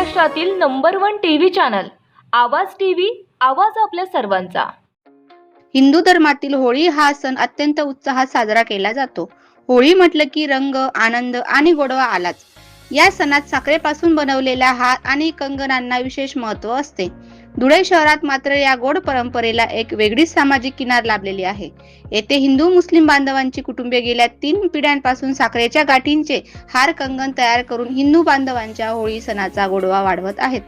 महाराष्ट्रातील number 1 TV channel आवाज TV, आवाज आपल्या सर्वांचा। हिंदू धर्मातील होळी हा सण अत्यंत उत्साहात साजरा केला जातो। होळी म्हटलं की रंग, आनंद आणि गोडवा आलाच। या सणात साखरेपासून बनवलेल्या हार आणि कंगनांना विशेष महत्त्व असते। धुळे शहरात मात्र या गोड परंपरेला एक वेगळीच सामाजिक किनार लाभलेली आहे। येथे हिंदू मुस्लिम बांधवांची कुटुंबे गेल्या 3 पिढ्यांपासून साखरेच्या गाठींचे हार कंगन तयार करून हिंदू बांधवांच्या होळी सणाचा गोडवा वाढवत आहेत।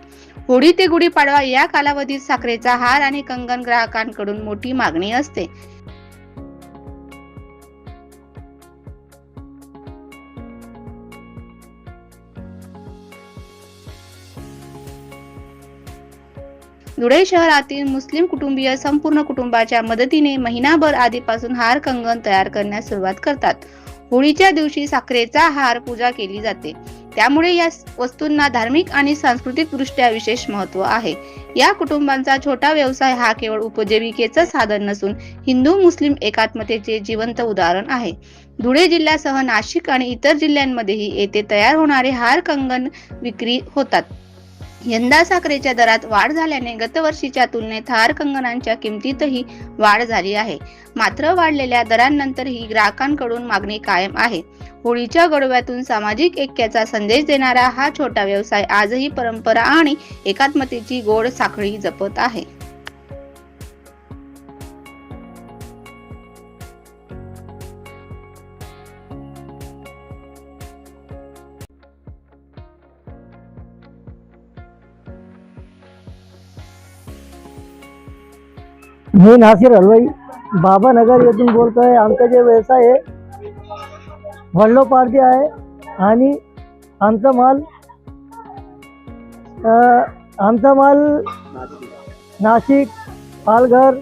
होळी ते गुढीपाडवा या कालावधीत साखरेचा हार आणि कंगन ग्राहकांकडून मोठी मागणी असते। धुळे शहरातील मुस्लिम कुटुंबीय संपूर्ण कुटुंबाच्या मदतीने महिनाभर आधीपासून हार कंगन तयार करण्यास सुरुवात करतात। होळीच्या दिवशी साखरेचा हार पूजा केली जाते, त्यामुळे या वस्तूंना धार्मिक आणि सांस्कृतिक दृष्ट्या विशेष महत्त्व आहे। या कुटुंबांचा छोटा व्यवसाय हा केवळ उपजीविकेचं साधन नसून हिंदू मुस्लिम एकात्मतेचे जिवंत उदाहरण आहे। धुळे जिल्ह्यासह नाशिक आणि इतर जिल्ह्यांमध्येही येथे तयार होणारे हार कंगन विक्री होतात। यंदा साखरेच्या दरात वाढ झाल्याने गतवर्षीच्या तुलनेत हार कंगनांच्या किमतीतही वाढ झाली आहे। मात्र वाढलेल्या दरांनंतरही ग्राहकांकडून मागणी कायम आहे। होळीच्या गोडव्यातून सामाजिक ऐक्याचा संदेश देणारा हा छोटा व्यवसाय आजही परंपरा आणि एकात्मतेची गोड साखळी जपत आहे। मी नासिर हलवाई बाबानगर येथून बोलतोय। आमचा जे व्यवसाय आहे वडलोपार्टी आहे आणि आमचा माल नाशिक, पालघर,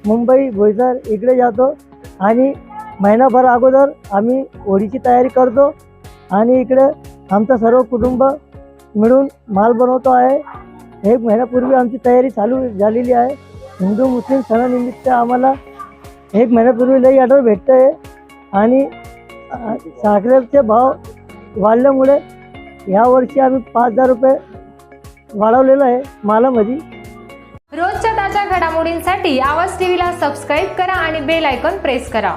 मुंबई, बोईसर इकडे जातो आणि महिनाभर अगोदर आम्ही होळीची तयारी करतो आणि इकडे आमचं सर्व कुटुंब मिळून माल बनवतो आहे। 1 महिन्यापूर्वी आमची तयारी चालू झालेली आहे। हिंदू मुस्लिम सणानिमित्त आम्हाला 1 महिन्यापूर्वी लई ऑर्डर भेटतं आहे आणि साखरेचे भाव वाढल्यामुळे यावर्षी आम्ही 5000 रुपये वाढवलेलं आहे मालामध्ये। रोजच्या ताज्या घडामोडींसाठी आवाज टीव्हीला सबस्क्राईब करा आणि बेल आयकॉन प्रेस करा।